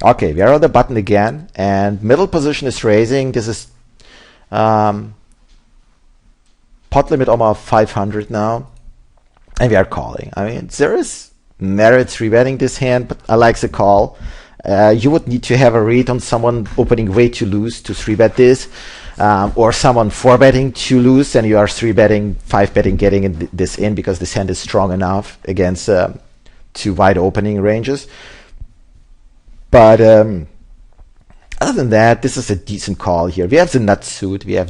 Okay, we are on the button again, and middle position is raising. This is Pot-Limit Omaha 500 now, and we are calling. I mean, there is merit 3-betting this hand, but I like the call. You would need to have a read on someone opening way too loose to 3-bet this, or someone 4-betting too loose, and you are 3-betting, 5-betting, getting this in because this hand is strong enough against two wide opening ranges. But other than that, this is a decent call here. We have the nut suit. We have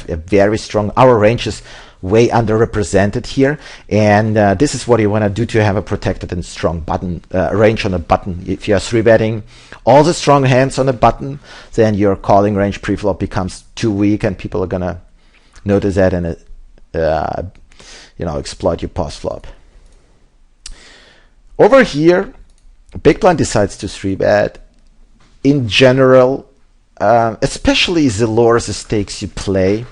a very strong. Our range is way underrepresented here, and this is what you want to do to have a protected and strong button range on a button. If you are 3-betting all the strong hands on a button, then your calling range preflop becomes too weak, and people are gonna notice that and exploit your postflop. Over here, big blind decides to 3-bet. In general, especially the lower the stakes you play,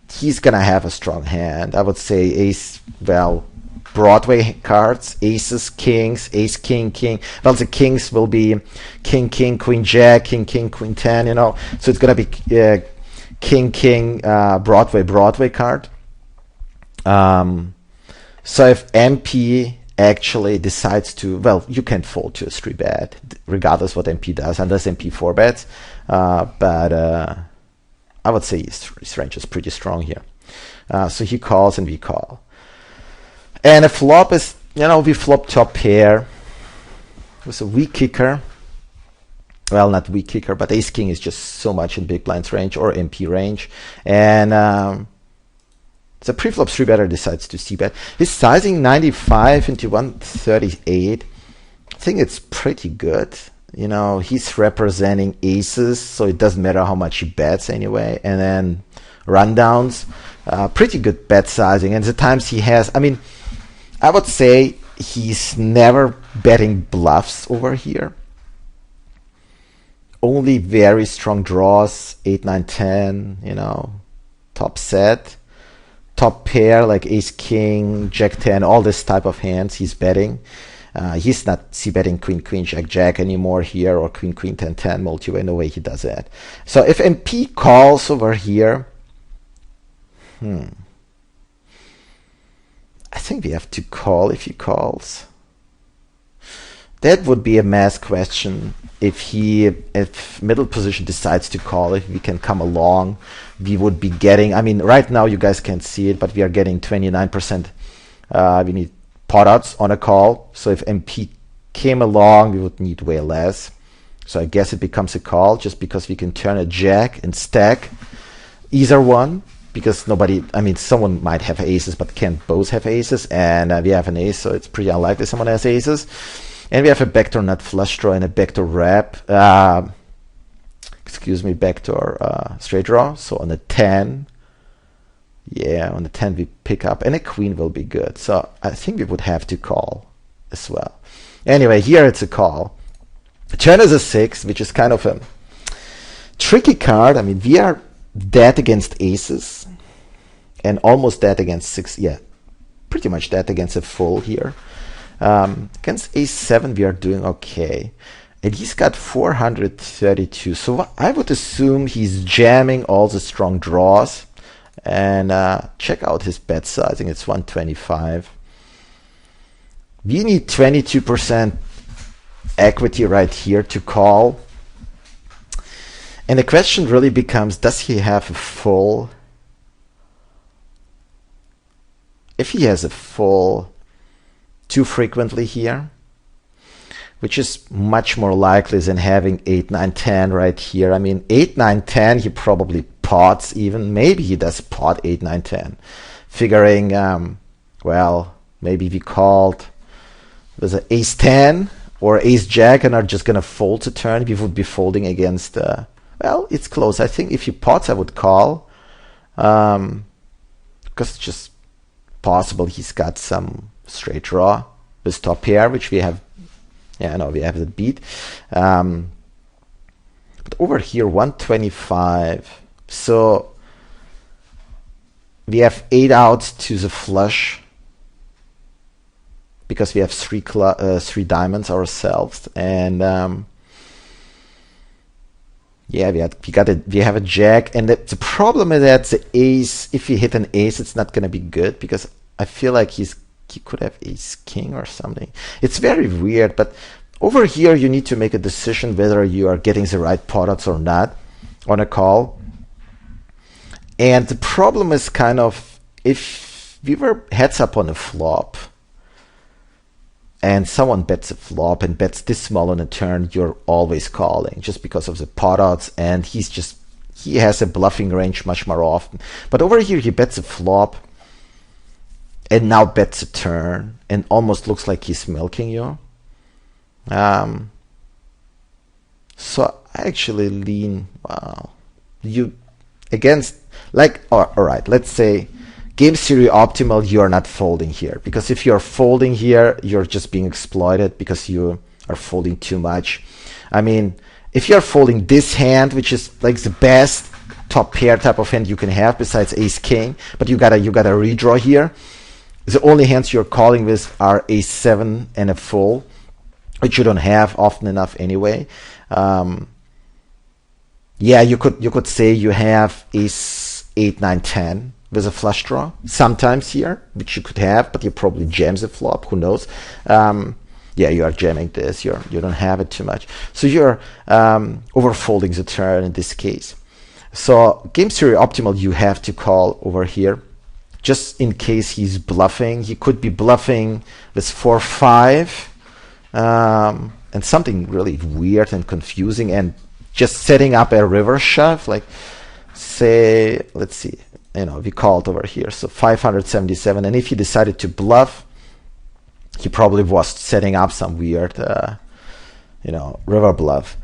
he's gonna have a strong hand. I would say ace, Broadway cards, aces, kings, ace, king, king. Well, the kings will be king, king, queen, jack, king, king, queen, 10. So it's gonna be king, king, Broadway card. So if MP actually decides to, you can fold to a 3-bet regardless what MP does, unless MP 4-bets. But I would say his range is pretty strong here. So he calls and we call. And a flop is, we flop top pair with a weak kicker. Well, not weak kicker, but ace king is just so much in big blind's range or MP range. And the preflop 3-better decides to c-bet. His sizing 95 into 138. I think it's pretty good. He's representing aces, so it doesn't matter how much he bets anyway. And then rundowns, pretty good bet sizing. And the times he has, I would say he's never betting bluffs over here. Only very strong draws, 8, 9, 10, top set. Top pair like ace king, jack 10, all this type of hands he's betting. He's not c-betting queen queen jack jack anymore here, or queen queen 10 10 multi-way. No way he does that. So if MP calls over here, I think we have to call if he calls. That would be a mass question. If middle position decides to call, if we can come along, we would be getting, right now you guys can't see it, but we are getting 29%. We need pot odds on a call. So if MP came along, we would need way less. So I guess it becomes a call just because we can turn a jack and stack either one, because someone might have aces, but can't both have aces. And we have an ace, so it's pretty unlikely someone has aces. And we have a backdoor nut flush draw and a backdoor wrap. Backdoor straight draw. So on the 10, on the 10 we pick up, and a queen will be good. So I think we would have to call as well. Anyway, here it's a call. Turn is a 6, which is kind of a tricky card. We are dead against aces and almost dead against 6. Yeah, pretty much dead against a full here. Against ace 7 we are doing okay, and he's got 432, so I would assume he's jamming all the strong draws. And check out his bet sizing, it's 125. We need 22% equity right here to call, and the question really becomes, does he have a full? If he has a full too frequently here, which is much more likely than having 8, 9, 10 right here. 8, 9, 10 he probably pots even. Maybe he does pot 8, 9, 10. Figuring, maybe we called with an ace 10 or ace jack and are just going to fold the turn. We would be folding against, it's close. I think if he pots, I would call. Because it's just possible he's got some straight draw with top pair, which we have. We have the beat. But over here, 125. So we have 8 outs to the flush. because we have three diamonds ourselves, and yeah, we have a jack, and the problem is that the ace, if you hit an ace, it's not going to be good, because I feel like he could have ace king or something. It's very weird, but over here you need to make a decision whether you are getting the right pot odds or not on a call. And the problem is kind of, if we were heads up on a flop and someone bets a flop and bets this small on a turn, you're always calling just because of the pot odds, and he has a bluffing range much more often. But over here he bets a flop and now bets a turn and almost looks like he's milking you. So I actually lean, you against, like, all right, let's say game theory optimal, you are not folding here, because if you're folding here, you're just being exploited because you are folding too much. I mean, if you're folding this hand, which is like the best top pair type of hand you can have besides ace king, but you gotta redraw here. The only hands you're calling with are ace 7 and a full, which you don't have often enough anyway. Yeah, you could say you have ace 8, 9, 10 with a flush draw sometimes here, which you could have, but you probably jam the flop. Who knows? Yeah, you are jamming this. You don't have it too much, so you're overfolding the turn in this case. So game theory optimal, you have to call over here, just in case he's bluffing. He could be bluffing with 4-5. And something really weird and confusing, and just setting up a river shove, like, say, let's see, we called over here, so 577, and if he decided to bluff, he probably was setting up some weird river bluff.